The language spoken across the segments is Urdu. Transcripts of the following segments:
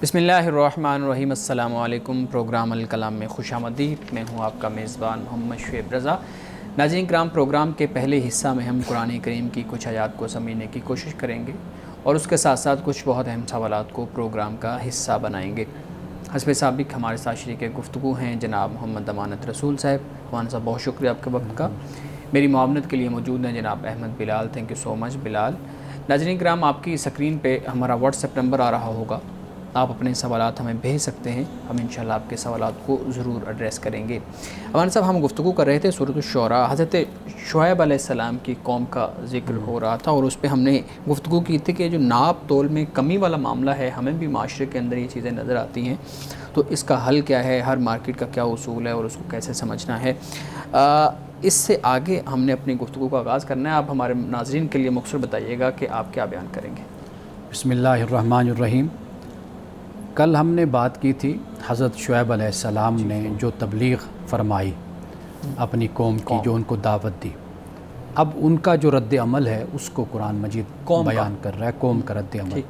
بسم اللہ الرحمن الرحیم۔ السلام علیکم۔ پروگرام الکلام میں خوش آمدید۔ میں ہوں آپ کا میزبان محمد شعیب رضا۔ ناظرین کرام، پروگرام کے پہلے حصہ میں ہم قرآن کریم کی کچھ آیات کو سمجھنے کی کوشش کریں گے اور اس کے ساتھ ساتھ کچھ بہت اہم سوالات کو پروگرام کا حصہ بنائیں گے۔ حسب سابق ہمارے ساتھ شریک گفتگو ہیں جناب محمد امانت رسول صاحب۔ امان صاحب بہت شکریہ آپ کے وقت کا۔ میری معاونت کے لیے موجود ہیں جناب احمد بلال۔ تھینک یو سو مچ بلال۔ ناظرین کرام، آپ کی اسکرین پہ ہمارا واٹس ایپ نمبر آ رہا ہوگا، آپ اپنے سوالات ہمیں بھیج سکتے ہیں، ہم انشاءاللہ آپ کے سوالات کو ضرور ایڈریس کریں گے۔ امان صاحب، ہم گفتگو کر رہے تھے سورۃ الشعراء، حضرت شعیب علیہ السلام کی قوم کا ذکر ہو رہا تھا اور اس پہ ہم نے گفتگو کی تھی کہ جو ناپ تول میں کمی والا معاملہ ہے، ہمیں بھی معاشرے کے اندر یہ چیزیں نظر آتی ہیں، تو اس کا حل کیا ہے، ہر مارکیٹ کا کیا اصول ہے اور اس کو کیسے سمجھنا ہے۔ اس سے آگے ہم نے اپنی گفتگو کا آغاز کرنا ہے۔ آپ ہمارے ناظرین کے لیے مختصر بتائیے گا کہ آپ کیا بیان کریں گے۔ بسم اللہ الرحمن الرحیم۔ کل ہم نے بات کی تھی حضرت شعیب علیہ السلام نے جو تبلیغ فرمائی اپنی قوم کی، جو ان کو دعوت دی، اب ان کا جو رد عمل ہے اس کو قرآن مجید بیان کر رہا ہے، قوم کا رد عمل۔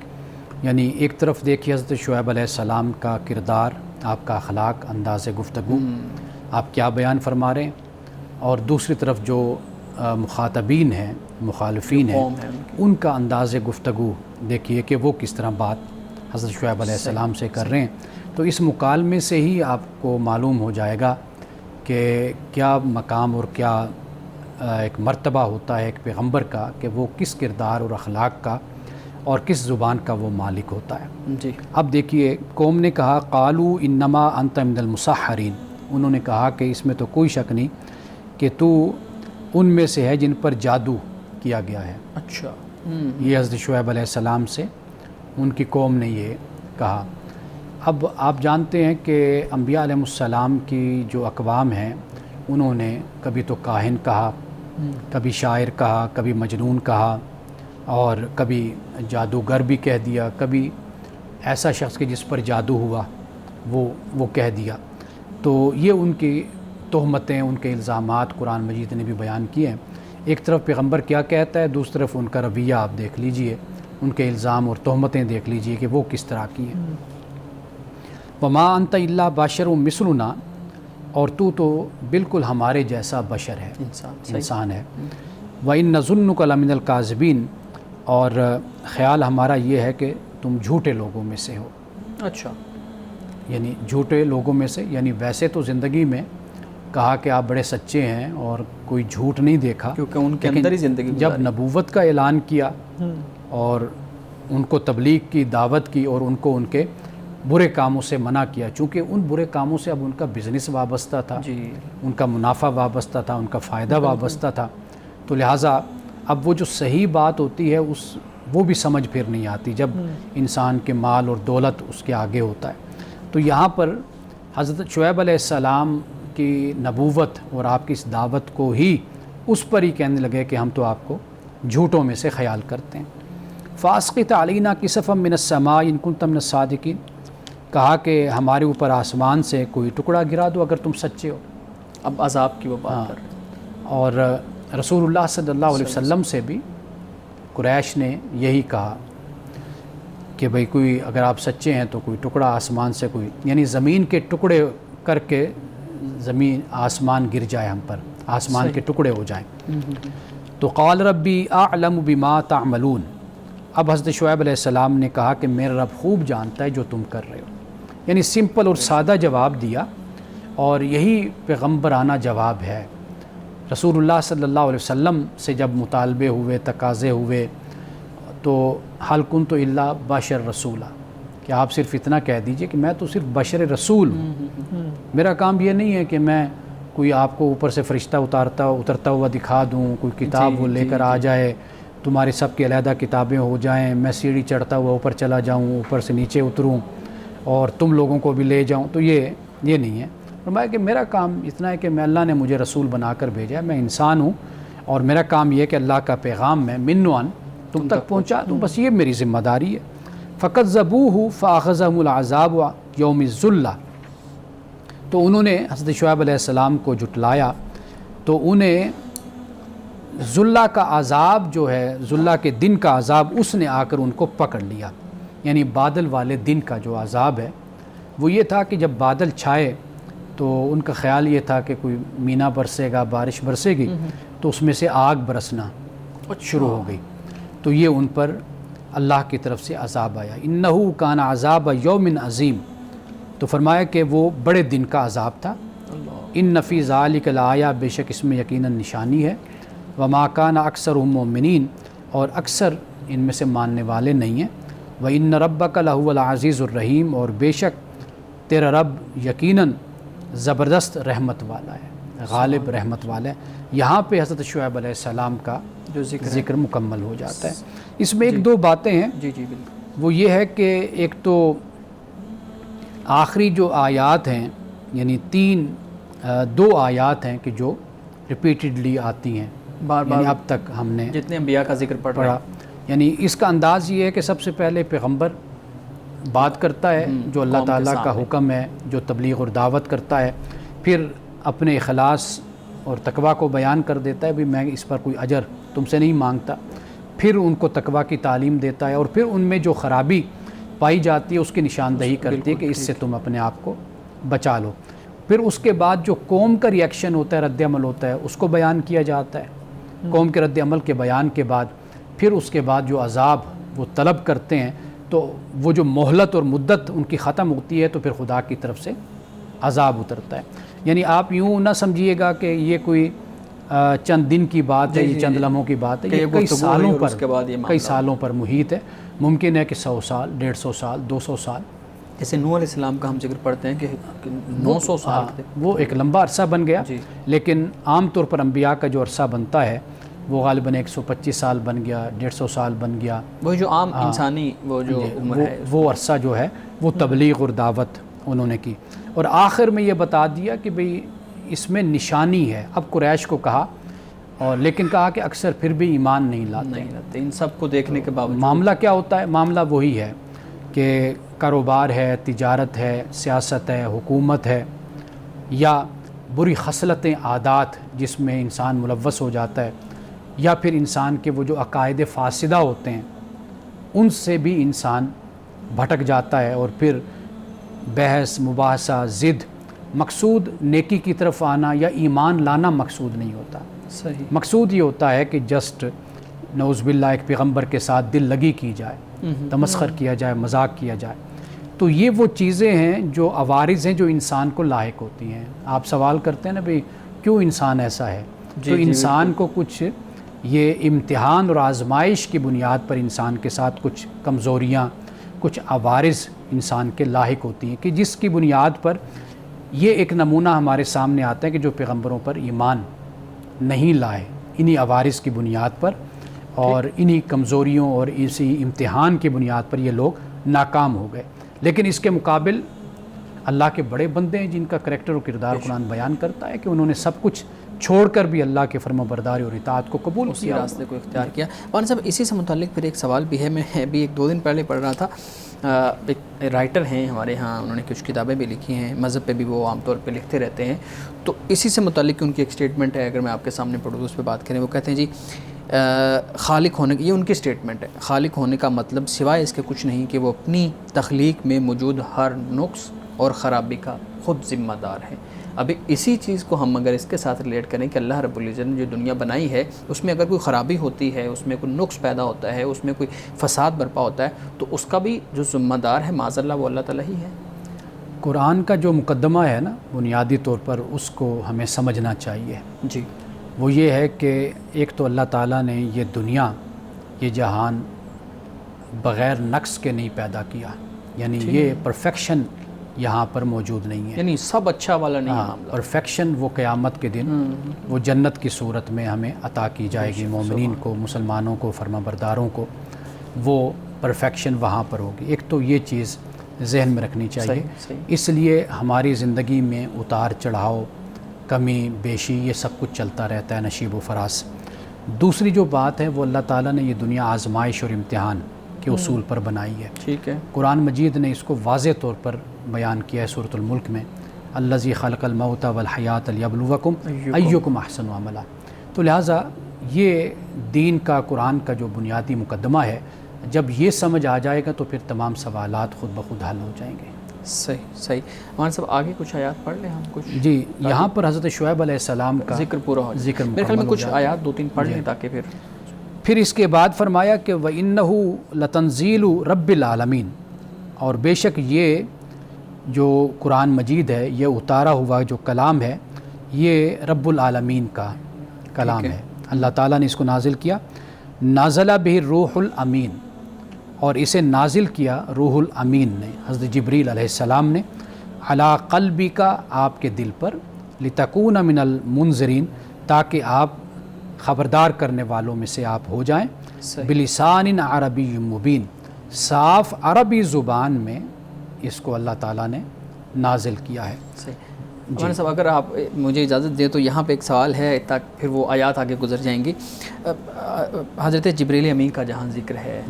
یعنی ایک طرف دیکھیے حضرت شعیب علیہ السلام کا کردار، آپ کا اخلاق، انداز گفتگو، آپ کیا بیان فرما رہے ہیں، اور دوسری طرف جو مخاطبین ہیں، مخالفین ہیں، ان کا انداز گفتگو دیکھیے کہ وہ کس طرح بات حضرت شعیب علیہ السلام سے کر رہے ہیں۔ تو اس مکالمے سے ہی آپ کو معلوم ہو جائے گا کہ کیا مقام اور کیا ایک مرتبہ ہوتا ہے ایک پیغمبر کا، کہ وہ کس کردار اور اخلاق کا اور کس زبان کا وہ مالک ہوتا ہے۔ جی، اب دیکھیے، قوم نے کہا قالوا انما انت من المسحرین، انہوں نے کہا کہ اس میں تو کوئی شک نہیں کہ تو ان میں سے ہے جن پر جادو کیا گیا ہے۔ اچھا، یہ حضرت شعیب علیہ السلام سے ان کی قوم نے یہ کہا۔ اب آپ جانتے ہیں کہ انبیاء علیہ السلام کی جو اقوام ہیں، انہوں نے کبھی تو کاہن کہا، کبھی شاعر کہا، کبھی مجنون کہا، اور کبھی جادوگر بھی کہہ دیا، کبھی ایسا شخص کہ جس پر جادو ہوا وہ کہہ دیا۔ تو یہ ان کی تہمتیں، ان کے الزامات قرآن مجید نے بھی بیان کیے ہیں۔ ایک طرف پیغمبر کیا کہتا ہے، دوسری طرف ان کا رویہ آپ دیکھ لیجئے، ان کے الزام اور تہمتیں دیکھ لیجئے کہ وہ کس طرح کی ہیں۔ وما انت الا بشر مثلنا، اور تو بالکل ہمارے جیسا بشر ہے، انسان ہے۔ وَإِن نَظُنُّكَ لَمِنَ الْكَاذِبِينَ، اور خیال ہمارا یہ ہے کہ تم جھوٹے لوگوں میں سے ہو۔ اچھا، یعنی جھوٹے لوگوں میں سے، یعنی ویسے تو زندگی میں کہا کہ آپ بڑے سچے ہیں اور کوئی جھوٹ نہیں دیکھا، کیونکہ ان کے اندر ہی زندگی جب نبوت کا اعلان کیا اور ان کو تبلیغ کی دعوت کی اور ان کو ان کے برے کاموں سے منع کیا، چونکہ ان برے کاموں سے اب ان کا بزنس وابستہ تھا، ان کا منافع وابستہ تھا، ان کا فائدہ وابستہ تھا، تو لہٰذا اب وہ جو صحیح بات ہوتی ہے وہ بھی سمجھ پھر نہیں آتی جب انسان کے مال اور دولت اس کے آگے ہوتا ہے۔ تو یہاں پر حضرت شعیب علیہ السلام کی نبوت اور آپ کی اس دعوت کو ہی اس پر ہی کہنے لگے کہ ہم تو آپ کو جھوٹوں میں سے خیال کرتے ہیں۔ فاسقط علینا کسفا من السماء ان کنت من الصادقین، کہا کہ ہمارے اوپر آسمان سے کوئی ٹکڑا گرا دو اگر تم سچے ہو۔ اب عذاب کی وہ بات کر رہے ہیں۔ اور رسول اللہ صلی اللہ علیہ وسلم سے بھی قریش نے یہی کہا کہ بھئی کوئی اگر آپ سچے ہیں تو کوئی ٹکڑا آسمان سے، کوئی یعنی زمین کے ٹکڑے کر کے زمین آسمان گر جائے ہم پر، آسمان کے ٹکڑے ہو جائیں۔ تو قال ربی اعلم بما تعملون، اب حضرت شعیب علیہ السلام نے کہا کہ میرا رب خوب جانتا ہے جو تم کر رہے ہو۔ یعنی سمپل اور سادہ جواب دیا، اور یہی پیغمبرانہ جواب ہے۔ رسول اللہ صلی اللہ علیہ وسلم سے جب مطالبے ہوئے، تقاضے ہوئے، تو حل کنت الا بشر رسولا، کہ آپ صرف اتنا کہہ دیجئے کہ میں تو صرف بشر رسول ہوں، میرا کام یہ نہیں ہے کہ میں کوئی آپ کو اوپر سے فرشتہ اترتا ہوا دکھا دوں، کوئی کتاب وہ لے کر آ جائے، تمہاری سب کی علیحدہ کتابیں ہو جائیں، میں سیڑھی چڑھتا ہوا اوپر چلا جاؤں، اوپر سے نیچے اتروں اور تم لوگوں کو بھی لے جاؤں، تو یہ نہیں ہے۔ فرمایا کہ میرا کام اتنا ہے کہ میں اللہ نے مجھے رسول بنا کر بھیجا ہے، میں انسان ہوں، اور میرا کام یہ ہے کہ اللہ کا پیغام میں منوان تم تک پہنچا دوں، بس یہ میری ذمہ داری ہے۔ فَكَذَّبُوهُ فَأَخَذَهُمُ الْعَذَابُ يَوْمِ الذُّلَّةِ، تو انہوں نے حضرت شعیب علیہ السلام کو جھٹلایا، تو انہیں ذلہ کا عذاب جو ہے، ذلہ کے دن کا عذاب، اس نے آ کر ان کو پکڑ لیا۔ یعنی بادل والے دن کا جو عذاب ہے وہ یہ تھا کہ جب بادل چھائے تو ان کا خیال یہ تھا کہ کوئی مینا برسے گا، بارش برسے گی، تو اس میں سے آگ برسنا شروع ہو گئی، تو یہ ان پر اللہ کی طرف سے عذاب آیا۔ انہو کان عذاب یوم عظیم، تو فرمایا کہ وہ بڑے دن کا عذاب تھا۔ ان فی ذالک لآیہ، بے شک اس میں یقیناً نشانی ہے۔ وما کان اکثرہم مؤمنین، اور اکثر ان میں سے ماننے والے نہیں ہیں۔ وان ربک لہو العزیز الرحیم، اور بے شک تیرا رب یقیناً زبردست رحمت والا ہے، غالب رحمت والا ہے۔ یہاں پہ حضرت شعیب علیہ السلام کا جو ذکر مکمل ہو جاتا ہے۔ اس میں ایک دو باتیں ہیں، جی جی بالکل۔ وہ یہ ہے کہ ایک تو آخری جو آیات ہیں، یعنی دو آیات ہیں کہ جو ریپیٹڈلی آتی ہیں، بار یعنی بار اب تک ہم نے جتنے انبیاء کا ذکر پڑھ رہا پڑھا، یعنی اس کا انداز یہ ہے کہ سب سے پہلے پیغمبر بات کرتا ہے جو اللہ قوم کے تعالیٰ کا سامنے۔ حکم ہے، جو تبلیغ اور دعوت کرتا ہے، پھر اپنے اخلاص اور تقویٰ کو بیان کر دیتا ہے، بھی میں اس پر کوئی اجر تم سے نہیں مانگتا، پھر ان کو تقویٰ کی تعلیم دیتا ہے، اور پھر ان میں جو خرابی پائی جاتی ہے اس کی نشاندہی کرتی ہے کہ اس سے تم اپنے آپ کو بچا لو۔ پھر اس کے بعد جو قوم کا ریئیکشن ہوتا ہے، رد عمل ہوتا ہے، اس کو بیان کیا جاتا ہے۔ قوم کے رد عمل کے بیان کے بعد پھر اس کے بعد جو عذاب وہ طلب کرتے ہیں، تو وہ جو مہلت اور مدت ان کی ختم ہوتی ہے تو پھر خدا کی طرف سے عذاب اترتا ہے۔ یعنی آپ یوں نہ سمجھیے گا کہ یہ کوئی چند دن کی بات ہے، یہ چند لمحوں کی بات ہے، یہ کئی سالوں پر، کئی سالوں پر محیط ہے۔ ممکن ہے کہ 100 سال، 150 سال، 200 سال، جیسے نوح علیہ السلام کا ہم ذکر پڑھتے ہیں کہ 900 سال تھے، وہ ایک لمبا عرصہ بن گیا، جی۔ لیکن عام طور پر انبیاء کا جو عرصہ بنتا ہے وہ غالباً 125 سال بن گیا، 150 سال بن گیا۔ وہ جو عام انسانی وہ جو عمر ہے، وہ عرصہ جو ہے وہ تبلیغ اور دعوت انہوں نے کی، اور آخر میں یہ بتا دیا کہ بھئی اس میں نشانی ہے۔ اب قریش کو کہا، اور لیکن کہا کہ اکثر پھر بھی ایمان نہیں لاتے۔ ان سب کو دیکھنے کے باوجود معاملہ کیا ہوتا ہے؟ معاملہ وہی ہے کہ کاروبار ہے، تجارت ہے، سیاست ہے، حکومت ہے، یا بری خصلتیں، عادات جس میں انسان ملوث ہو جاتا ہے، یا پھر انسان کے وہ جو عقائد فاسدہ ہوتے ہیں ان سے بھی انسان بھٹک جاتا ہے، اور پھر بحث، مباحثہ، ضد، مقصود نیکی کی طرف آنا یا ایمان لانا مقصود نہیں ہوتا۔ صحیح، مقصود یہ ہوتا ہے کہ جسٹ نعوذ باللہ ایک پیغمبر کے ساتھ دل لگی کی جائے، تمسخر کیا جائے، مذاق کیا جائے۔ تو یہ وہ چیزیں ہیں جو عوارض ہیں جو انسان کو لاحق ہوتی ہیں۔ آپ سوال کرتے ہیں نا بھئی کیوں انسان ایسا ہے؟ تو انسان کو کچھ یہ امتحان اور آزمائش کی بنیاد پر انسان کے ساتھ کچھ کمزوریاں، کچھ عوارض انسان کے لاحق ہوتی ہیں، کہ جس کی بنیاد پر یہ ایک نمونہ ہمارے سامنے آتا ہے کہ جو پیغمبروں پر ایمان نہیں لائے، انہی عوارض کی بنیاد پر اور انہی کمزوریوں اور اسی امتحان کی بنیاد پر یہ لوگ ناکام ہو گئے۔ لیکن اس کے مقابل اللہ کے بڑے بندے ہیں جن کا کریکٹر اور کردار قرآن بیان کرتا ہے کہ انہوں نے سب کچھ چھوڑ کر بھی اللہ کے فرما برداری اور اطاعت کو قبول اسی کیا، راستے کو اختیار کیا۔ مولانا صاحب اسی سے متعلق پھر ایک سوال بھی ہے، میں ابھی 1-2 دن پہلے پڑھ رہا تھا، ایک رائٹر ہیں ہمارے ہاں، انہوں نے کچھ کتابیں بھی لکھی ہیں، مذہب پہ بھی وہ عام طور پہ لکھتے رہتے ہیں، تو اسی سے متعلق ان کی ایک سٹیٹمنٹ ہے، اگر میں آپ کے سامنے پڑھوں تو اس پہ بات کریں۔ وہ کہتے ہیں جی خالق ہونے، یہ ان کی سٹیٹمنٹ ہے، خالق ہونے کا مطلب سوائے اس کے کچھ نہیں کہ وہ اپنی تخلیق میں موجود ہر نقص اور خرابی کا خود ذمہ دار ہے۔ ابھی اسی چیز کو ہم اگر اس کے ساتھ ریلیٹ کریں کہ اللہ رب العزت نے جو دنیا بنائی ہے اس میں اگر کوئی خرابی ہوتی ہے، اس میں کوئی نقص پیدا ہوتا ہے، اس میں کوئی فساد برپا ہوتا ہے، تو اس کا بھی جو ذمہ دار ہے معاذ اللہ وہ اللہ تعالیٰ ہی ہے۔ قرآن کا جو مقدمہ ہے نا بنیادی طور پر اس کو ہمیں سمجھنا چاہیے۔ جی، وہ یہ ہے کہ ایک تو اللہ تعالیٰ نے یہ دنیا، یہ جہان بغیر نقص کے نہیں پیدا کیا، یعنی یہ پرفیکشن یہاں پر موجود نہیں ہے، یعنی سب اچھا والا نہیں ہے معاملہ۔ پرفیکشن وہ قیامت کے دن وہ جنت کی صورت میں ہمیں عطا کی جائے گی، مومنین کو، مسلمانوں کو، فرما برداروں کو وہ پرفیکشن وہاں پر ہوگی۔ ایک تو یہ چیز ذہن میں رکھنی چاہیے۔ اس لیے ہماری زندگی میں اتار چڑھاؤ، کمی بیشی، یہ سب کچھ چلتا رہتا ہے، نشیب و فراز۔ دوسری جو بات ہے وہ اللہ تعالیٰ نے یہ دنیا آزمائش اور امتحان کے اصول پر بنائی ہے۔ ٹھیک ہے، قرآن مجید نے اس کو واضح طور پر بیان کیا ہے سورۃ الملک میں، الذی خلق الموت والحیات لیبلوکم ایکم احسن عملا۔ تو لہٰذا یہ دین کا، قرآن کا جو بنیادی مقدمہ ہے جب یہ سمجھ آ جائے گا تو پھر تمام سوالات خود بخود حل ہو جائیں گے۔ صحیح ہمارے صاحب آگے کچھ آیات پڑھ لیں ہم کچھ؟ جی، یہاں پر حضرت شعیب علیہ السلام کا ذکر پورا ہو جائے، ذکر میرے خیال میں مکمل ہو کچھ جائے۔ آیات 2-3 پڑھ لیں تاکہ پھر اس کے بعد فرمایا کہ وَإِنَّهُ لَتَنزِيلُ رَبِّ الْعَالَمِينَ، اور بے شک یہ جو قرآن مجید ہے، یہ اتارا ہوا جو کلام ہے، یہ رب العالمین کا کلام ہے۔ اللہ تعالیٰ نے اس کو نازل کیا، نازلہ بہ روح الامین، اور اسے نازل کیا روح الامین نے، حضرت جبریل علیہ السلام نے، علی قلبک، آپ کے دل پر، لتکون من المنذرین، تاکہ آپ خبردار کرنے والوں میں سے آپ ہو جائیں، بلسان عربی مبین، صاف عربی زبان میں اس کو اللہ تعالیٰ نے نازل کیا ہے۔ ہمارے صاحب اگر آپ مجھے اجازت دیں تو یہاں پہ ایک سوال ہے، تاکہ پھر وہ آیات آگے گزر جائیں گی۔ حضرت جبریل امین کا جہاں ذکر ہے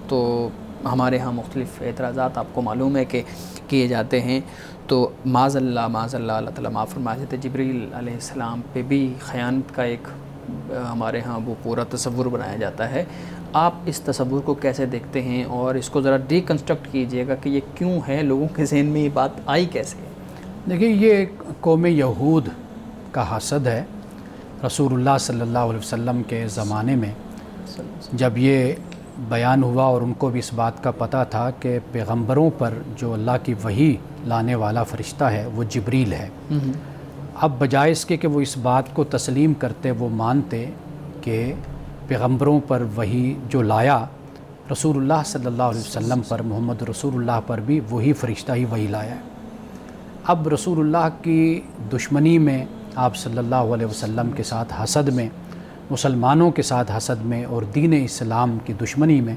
تو ہمارے ہاں مختلف اعتراضات آپ کو معلوم ہے کہ کیے جاتے ہیں، تو معاذ اللہ اللہ تعالیٰ معاف فرمائے، حضرت جبریل علیہ السلام پہ بھی خیانت کا ایک ہمارے ہاں وہ پورا تصور بنایا جاتا ہے۔ آپ اس تصور کو کیسے دیکھتے ہیں، اور اس کو ذرا ڈیکنسٹرکٹ کیجئے گا کہ یہ کیوں ہے، لوگوں کے ذہن میں یہ بات آئی کیسے؟ دیکھیے، یہ قوم یہود کا حسد ہے۔ رسول اللہ صلی اللہ علیہ وسلم کے زمانے میں جب یہ بیان ہوا اور ان کو بھی اس بات کا پتہ تھا کہ پیغمبروں پر جو اللہ کی وحی لانے والا فرشتہ ہے وہ جبریل ہے، اب بجائے اس کے کہ وہ اس بات کو تسلیم کرتے، وہ مانتے کہ پیغمبروں پر وحی جو لایا رسول اللہ صلی اللہ علیہ وسلم پر، محمد رسول اللہ پر بھی وہی فرشتہ ہی وحی لایا ہے۔ اب رسول اللہ کی دشمنی میں، آپ صلی اللہ علیہ وسلم کے ساتھ حسد میں، مسلمانوں کے ساتھ حسد میں، اور دین اسلام کی دشمنی میں،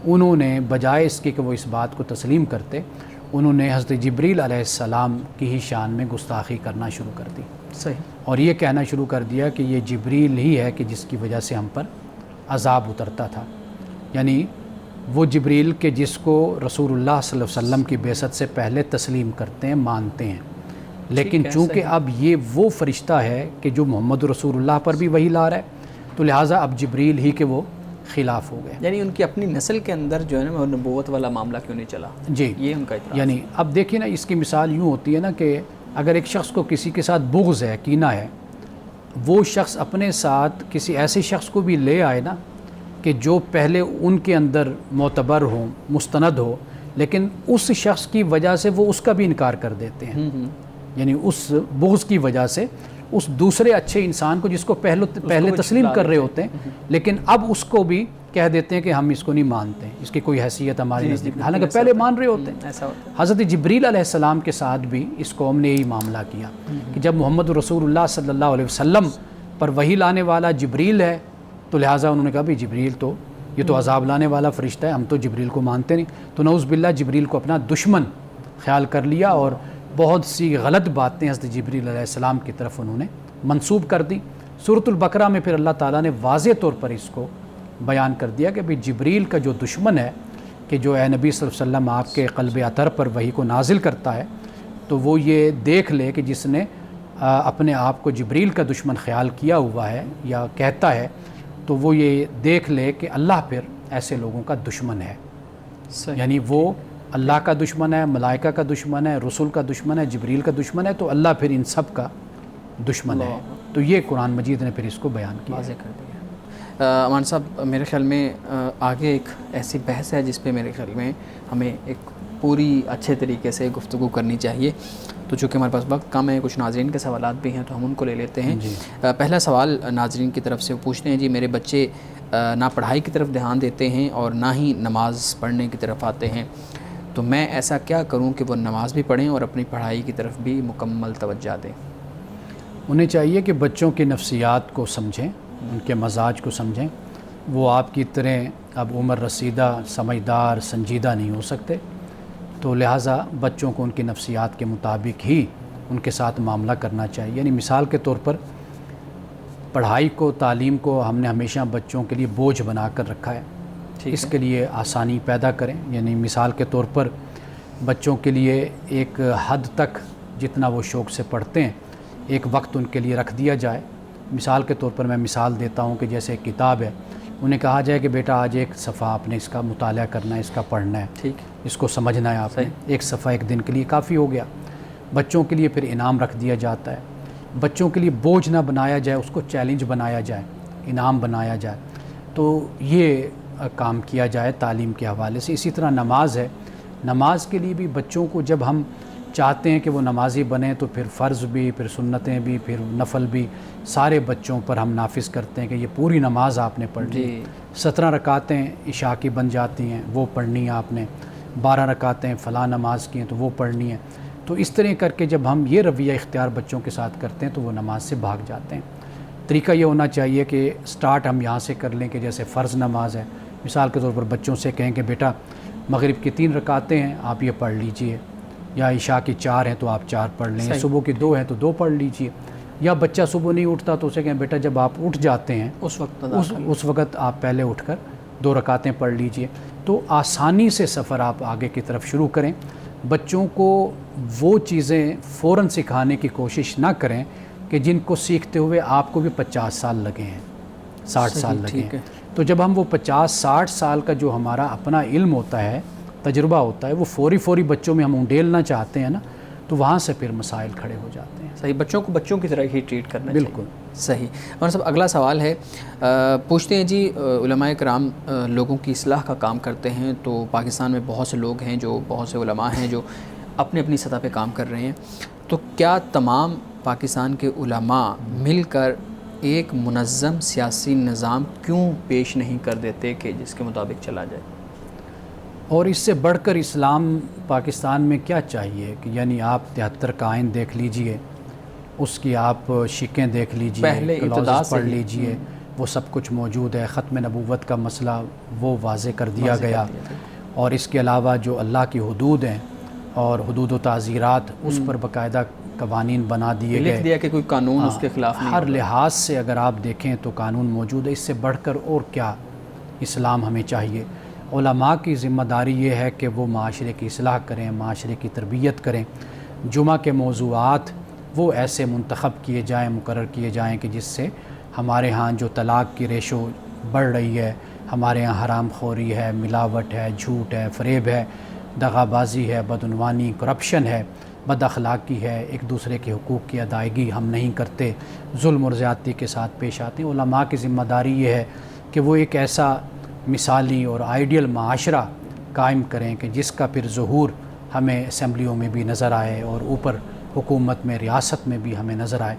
انہوں نے بجائے اس کے کہ وہ اس بات کو تسلیم کرتے، انہوں نے حضرت جبریل علیہ السلام کی ہی شان میں گستاخی کرنا شروع کر دی، اور یہ کہنا شروع کر دیا کہ یہ جبریل ہی ہے کہ جس کی وجہ سے ہم پر عذاب اترتا تھا، یعنی وہ جبریل کے جس کو رسول اللہ صلی اللہ علیہ وسلم کی بعثت سے پہلے تسلیم کرتے ہیں، مانتے ہیں، لیکن چونکہ اب یہ وہ فرشتہ ہے کہ جو محمد رسول اللہ پر بھی وحی لا رہا ہے، تو لہٰذا اب جبریل ہی کے وہ خلاف ہو گئے۔ یعنی ان کی اپنی نسل کے اندر جو ہے نا نبوت والا معاملہ کیوں نہیں چلا؟ جی، یہ ان کا اعتراض۔ یعنی اب دیکھیں نا، اس کی مثال یوں ہوتی ہے نا کہ اگر ایک شخص کو کسی کے ساتھ بغض ہے، کینہ ہے، وہ شخص اپنے ساتھ کسی ایسے شخص کو بھی لے آئے نا کہ جو پہلے ان کے اندر معتبر ہو، مستند ہو، لیکن اس شخص کی وجہ سے وہ اس کا بھی انکار کر دیتے ہیں، یعنی اس بغض کی وجہ سے اس دوسرے اچھے انسان کو جس کو پہلے تسلیم کر رہے ہوتے ہیں، لیکن اب اس کو بھی کہہ دیتے ہیں کہ ہم اس کو نہیں مانتے، اس کی کوئی حیثیت ہمارے نزدیک نہیں، حالانکہ پہلے مان رہے ہوتے ہیں۔ حضرت جبریل علیہ السلام کے ساتھ بھی اس قوم نے یہی معاملہ کیا کہ جب محمد رسول اللہ صلی اللہ علیہ وسلم پر وحی لانے والا جبریل ہے، تو لہٰذا انہوں نے کہا بھی جبریل تو یہ تو عذاب لانے والا فرشتہ ہے، ہم تو جبریل کو مانتے نہیں، تو نعوذ باللہ جبریل کو اپنا دشمن خیال کر لیا، اور بہت سی غلط باتیں حضرت جبریل علیہ السلام کی طرف انہوں نے منسوب کر دی۔ سورۃ البقرہ میں پھر اللہ تعالیٰ نے واضح طور پر اس کو بیان کر دیا کہ بھئی جبریل کا جو دشمن ہے، کہ جو اے نبی صلی اللہ علیہ وسلم آپ کے قلب اطہر پر وحی کو نازل کرتا ہے، تو وہ یہ دیکھ لے کہ جس نے اپنے آپ کو جبریل کا دشمن خیال کیا ہوا ہے یا کہتا ہے، تو وہ یہ دیکھ لے کہ اللہ پھر ایسے لوگوں کا دشمن ہے، یعنی وہ اللہ کا دشمن ہے، ملائکہ کا دشمن ہے، رسول کا دشمن ہے، جبریل کا دشمن ہے، تو اللہ پھر ان سب کا دشمن ہے۔ تو یہ قرآن مجید نے پھر اس کو بیان کیا، واضح کر دیا۔ امان صاحب، میرے خیال میں آگے ایک ایسی بحث ہے جس پہ میرے خیال میں ہمیں ایک پوری اچھے طریقے سے گفتگو کرنی چاہیے، تو چونکہ ہمارے پاس وقت کم ہے، کچھ ناظرین کے سوالات بھی ہیں تو ہم ان کو لے لیتے ہیں۔ پہلا سوال ناظرین کی طرف سے پوچھتے ہیں، جی میرے بچے نہ پڑھائی کی طرف دھیان دیتے ہیں اور نہ ہی نماز پڑھنے کی طرف آتے ہیں، تو میں ایسا کیا کروں کہ وہ نماز بھی پڑھیں اور اپنی پڑھائی کی طرف بھی مکمل توجہ دیں؟ انہیں چاہیے کہ بچوں کی نفسیات کو سمجھیں، ان کے مزاج کو سمجھیں۔ وہ آپ کی طرح اب عمر رسیدہ، سمجھدار، سنجیدہ نہیں ہو سکتے، تو لہٰذا بچوں کو ان کی نفسیات کے مطابق ہی ان کے ساتھ معاملہ کرنا چاہیے۔ یعنی مثال کے طور پر پڑھائی کو، تعلیم کو ہم نے ہمیشہ بچوں کے لیے بوجھ بنا کر رکھا ہے، اس کے لیے آسانی پیدا کریں۔ یعنی مثال کے طور پر بچوں کے لیے ایک حد تک جتنا وہ شوق سے پڑھتے ہیں، ایک وقت ان کے لیے رکھ دیا جائے۔ مثال کے طور پر میں مثال دیتا ہوں کہ جیسے ایک کتاب ہے انہیں کہا جائے کہ بیٹا آج ایک صفحہ آپ نے اس کا مطالعہ کرنا ہے، اس کا پڑھنا ہے، ٹھیک، اس کو سمجھنا ہے آپ نے، ایک صفحہ ایک دن کے لیے کافی ہو گیا۔ بچوں کے لیے پھر انعام رکھ دیا جاتا ہے، بچوں کے لیے بوجھ نہ بنایا جائے، اس کو چیلنج بنایا جائے، انعام بنایا جائے، تو یہ کام کیا جائے تعلیم کے حوالے سے۔ اسی طرح نماز ہے، نماز کے لیے بھی بچوں کو جب ہم چاہتے ہیں کہ وہ نمازی بنیں تو پھر فرض بھی، پھر سنتیں بھی، پھر نفل بھی سارے بچوں پر ہم نافذ کرتے ہیں کہ یہ پوری نماز آپ نے پڑھنی ہے۔ 17 رکعتیں عشاء کی بن جاتی ہیں، وہ پڑھنی ہے آپ نے، 12 رکعتیں فلاں نماز کی ہیں تو وہ پڑھنی ہے۔ تو اس طرح کر کے جب ہم یہ رویہ اختیار بچوں کے ساتھ کرتے ہیں تو وہ نماز سے بھاگ جاتے ہیں۔ طریقہ یہ ہونا چاہیے کہ سٹارٹ ہم یہاں سے کر لیں کہ جیسے فرض نماز ہے، مثال کے طور پر بچوں سے کہیں کہ بیٹا مغرب کی 3 رکعتیں ہیں آپ یہ پڑھ لیجئے، یا عشاء کی 4 ہیں تو آپ 4 پڑھ لیں، یا صبح کی 2 ہیں تو 2 پڑھ لیجئے، یا بچہ صبح نہیں اٹھتا تو اسے کہیں بیٹا جب آپ اٹھ جاتے ہیں اس وقت آپ پہلے اٹھ کر 2 رکعتیں پڑھ لیجئے۔ تو آسانی سے سفر آپ آگے کی طرف شروع کریں، بچوں کو وہ چیزیں فوراً سکھانے کی کوشش نہ کریں کہ جن کو سیکھتے ہوئے آپ کو بھی 50 سال لگے ہیں، 60 سال لگے ہیں۔ تو جب ہم وہ 50-60 سال کا جو ہمارا اپنا علم ہوتا ہے، تجربہ ہوتا ہے، وہ فوری بچوں میں ہم انڈیلنا چاہتے ہیں نا، تو وہاں سے پھر مسائل کھڑے ہو جاتے ہیں۔ صحیح، بچوں کو بچوں کی طرح ہی ٹریٹ کرنا چاہیے۔ بالکل صحیح۔ اور صاحب اگلا سوال ہے، پوچھتے ہیں جی علماء کرام لوگوں کی اصلاح کا کام کرتے ہیں، تو پاکستان میں بہت سے لوگ ہیں، جو بہت سے علماء ہیں جو اپنی سطح پہ کام کر رہے ہیں، تو کیا تمام پاکستان کے علماء مل کر ایک منظم سیاسی نظام کیوں پیش نہیں کر دیتے کہ جس کے مطابق چلا جائے؟ اور اس سے بڑھ کر اسلام پاکستان میں کیا چاہیے کہ یعنی آپ 73 کا آئین دیکھ لیجئے، اس کی آپ شکیں دیکھ لیجئے، کلوزز پڑھ لیجئے، وہ سب کچھ موجود ہے۔ ختم نبوت کا مسئلہ وہ واضح کر دیا گیا، اور اس کے علاوہ جو اللہ کی حدود ہیں اور حدود و تعزیرات، اس پر باقاعدہ قوانین بنا دیے گئے، لکھ دیا کہ کوئی قانون اس کے خلاف نہیں، ہر لحاظ سے اگر آپ دیکھیں تو قانون موجود ہے۔ اس سے بڑھ کر اور کیا اسلام ہمیں چاہیے؟ علماء کی ذمہ داری یہ ہے کہ وہ معاشرے کی اصلاح کریں، معاشرے کی تربیت کریں۔ جمعہ کے موضوعات وہ ایسے منتخب کیے جائیں، مقرر کیے جائیں کہ جس سے ہمارے ہاں جو طلاق کی ریشو بڑھ رہی ہے، ہمارے ہاں حرام خوری ہے، ملاوٹ ہے، جھوٹ ہے، فریب ہے، دغا بازی ہے، بدعنوانی، کرپشن ہے، بد اخلاقی ہے، ایک دوسرے کے حقوق کی ادائیگی ہم نہیں کرتے، ظلم اور زیادتی کے ساتھ پیش آتے ہیں۔ علماء کی ذمہ داری یہ ہے کہ وہ ایک ایسا مثالی اور آئیڈیل معاشرہ قائم کریں کہ جس کا پھر ظہور ہمیں اسمبلیوں میں بھی نظر آئے اور اوپر حکومت میں، ریاست میں بھی ہمیں نظر آئے۔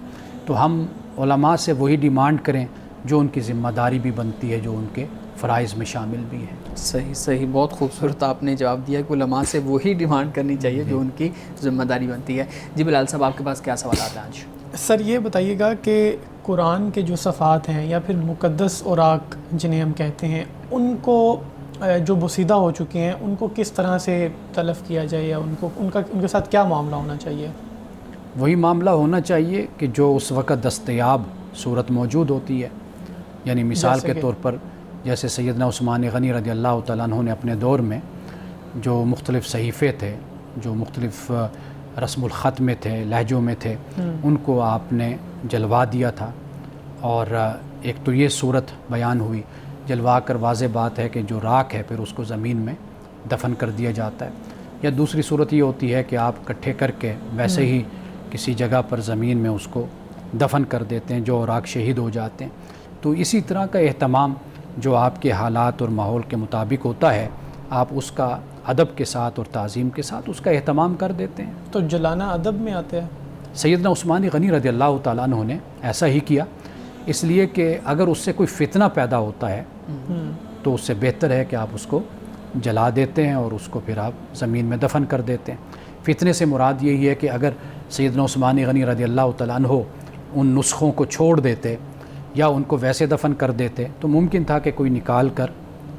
تو ہم علماء سے وہی ڈیمانڈ کریں جو ان کی ذمہ داری بھی بنتی ہے، جو ان کے فرائض میں شامل بھی ہے۔ صحیح، بہت خوبصورت آپ نے جواب دیا کہ علماء سے وہی ڈیمانڈ کرنی چاہیے جو ان کی ذمہ داری بنتی ہے۔ جی بلال صاحب، آپ کے پاس کیا سوالات ہیں آج؟ سر یہ بتائیے گا کہ قرآن کے جو صفحات ہیں یا پھر مقدس اوراق جنہیں ہم کہتے ہیں، ان کو جو بوسیدہ ہو چکے ہیں ان کو کس طرح سے تلف کیا جائے، یا ان کے ساتھ کیا معاملہ ہونا چاہیے؟ وہی معاملہ ہونا چاہیے کہ جو اس وقت دستیاب صورت موجود ہوتی ہے، یعنی مثال کے طور پر جیسے سیدنا عثمان غنی رضی اللہ تعالیٰ عنہ نے اپنے دور میں جو مختلف صحیفے تھے، جو مختلف رسم الخط میں تھے، لہجوں میں تھے، ان کو آپ نے جلوا دیا تھا، اور ایک تو یہ صورت بیان ہوئی، جلوا کر واضح بات ہے کہ جو راکھ ہے پھر اس کو زمین میں دفن کر دیا جاتا ہے، یا دوسری صورت یہ ہوتی ہے کہ آپ اکٹھے کر کے ویسے ہی کسی جگہ پر زمین میں اس کو دفن کر دیتے ہیں جو اوراق شہید ہو جاتے ہیں۔ تو اسی طرح کا اہتمام جو آپ کے حالات اور ماحول کے مطابق ہوتا ہے، آپ اس کا ادب کے ساتھ اور تعظیم کے ساتھ اس کا اہتمام کر دیتے ہیں۔ تو جلانا ادب میں آتا ہے؟ سیدنا عثمان غنی رضی اللہ تعالیٰ عنہ نے ایسا ہی کیا، اس لیے کہ اگر اس سے کوئی فتنہ پیدا ہوتا ہے تو اس سے بہتر ہے کہ آپ اس کو جلا دیتے ہیں اور اس کو پھر آپ زمین میں دفن کر دیتے ہیں۔ فتنے سے مراد یہی ہے کہ اگر سیدنا عثمان غنی رضی اللہ تعالیٰ عنہ ان نسخوں کو چھوڑ دیتے یا ان کو ویسے دفن کر دیتے تو ممکن تھا کہ کوئی نکال کر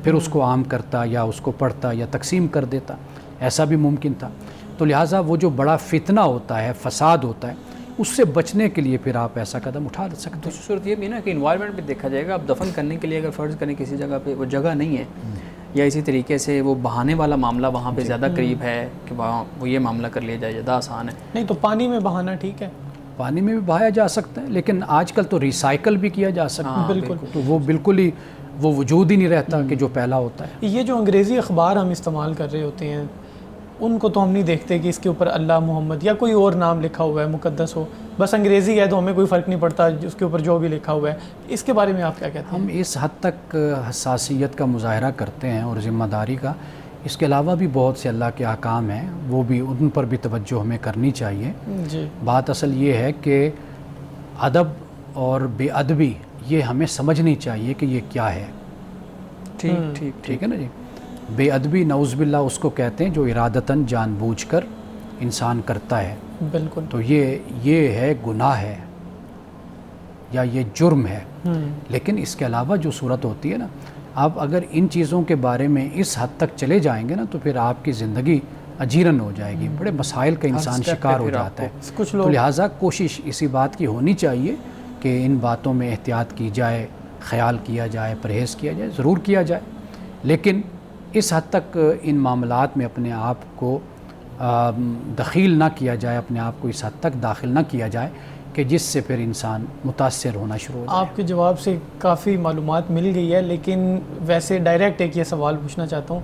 پھر اس کو عام کرتا یا اس کو پڑھتا یا تقسیم کر دیتا، ایسا بھی ممکن تھا۔ تو لہٰذا وہ جو بڑا فتنہ ہوتا ہے، فساد ہوتا ہے، اس سے بچنے کے لیے پھر آپ ایسا قدم اٹھا سکتے ہیں۔ دوسری صورت یہ بھی نا کہ انوائرمنٹ بھی دیکھا جائے گا، اب دفن کرنے کے لیے اگر فرض کریں کسی جگہ پہ وہ جگہ نہیں ہے، یا اسی طریقے سے وہ بہانے والا معاملہ وہاں پہ زیادہ قریب ہے کہ وہاں وہ یہ معاملہ کر لیا جائے، زیادہ آسان ہے۔ نہیں تو پانی میں بہانا ٹھیک ہے؟ پانی میں بھی بہایا جا سکتا ہے، لیکن آج کل تو ریسائیکل بھی کیا جا سکتا ہے، بالکل، تو وہ بالکل ہی وہ وجود ہی نہیں رہتا کہ جو پہلا ہوتا ہے۔ یہ جو انگریزی اخبار ہم استعمال کر رہے ہوتے ہیں ان کو تو ہم نہیں دیکھتے کہ اس کے اوپر اللہ، محمد یا کوئی اور نام لکھا ہوا ہے مقدس ہو، بس انگریزی ہے تو ہمیں کوئی فرق نہیں پڑتا اس کے اوپر جو بھی لکھا ہوا ہے۔ اس کے بارے میں آپ کیا کہتے ہیں؟ ہم اس حد تک حساسیت کا مظاہرہ کرتے ہیں اور ذمہ داری کا، اس کے علاوہ بھی بہت سے اللہ کے احکام ہیں، وہ بھی ان پر بھی توجہ ہمیں کرنی چاہیے۔ جی، بات اصل یہ ہے کہ ادب اور بے ادبی یہ ہمیں سمجھنی چاہیے کہ یہ کیا ہے۔ ٹھیک ہے نا جی۔ بے ادبی نعوذ باللہ اس کو کہتے ہیں جو ارادتاً جان بوجھ کر انسان کرتا ہے، بالکل، تو یہ ہے گناہ ہے یا یہ جرم ہے۔ لیکن اس کے علاوہ جو صورت ہوتی ہے نا، آپ اگر ان چیزوں کے بارے میں اس حد تک چلے جائیں گے نا تو پھر آپ کی زندگی اجیرن ہو جائے گی، بڑے مسائل کا انسان شکار ہو جاتا ہے۔ کچھ تو لوگ لہٰذا کوشش اسی بات کی ہونی چاہیے کہ ان باتوں میں احتیاط کی جائے، خیال کیا جائے، پرہیز کیا جائے، ضرور کیا جائے، لیکن اس حد تک ان معاملات میں اپنے آپ کو دخیل نہ کیا جائے، اپنے آپ کو اس حد تک داخل نہ کیا جائے کہ جس سے پھر انسان متاثر ہونا شروع ہو جائے۔ آپ کے جواب سے کافی معلومات مل گئی ہے، لیکن ویسے ڈائریکٹ ایک یہ سوال پوچھنا چاہتا ہوں۔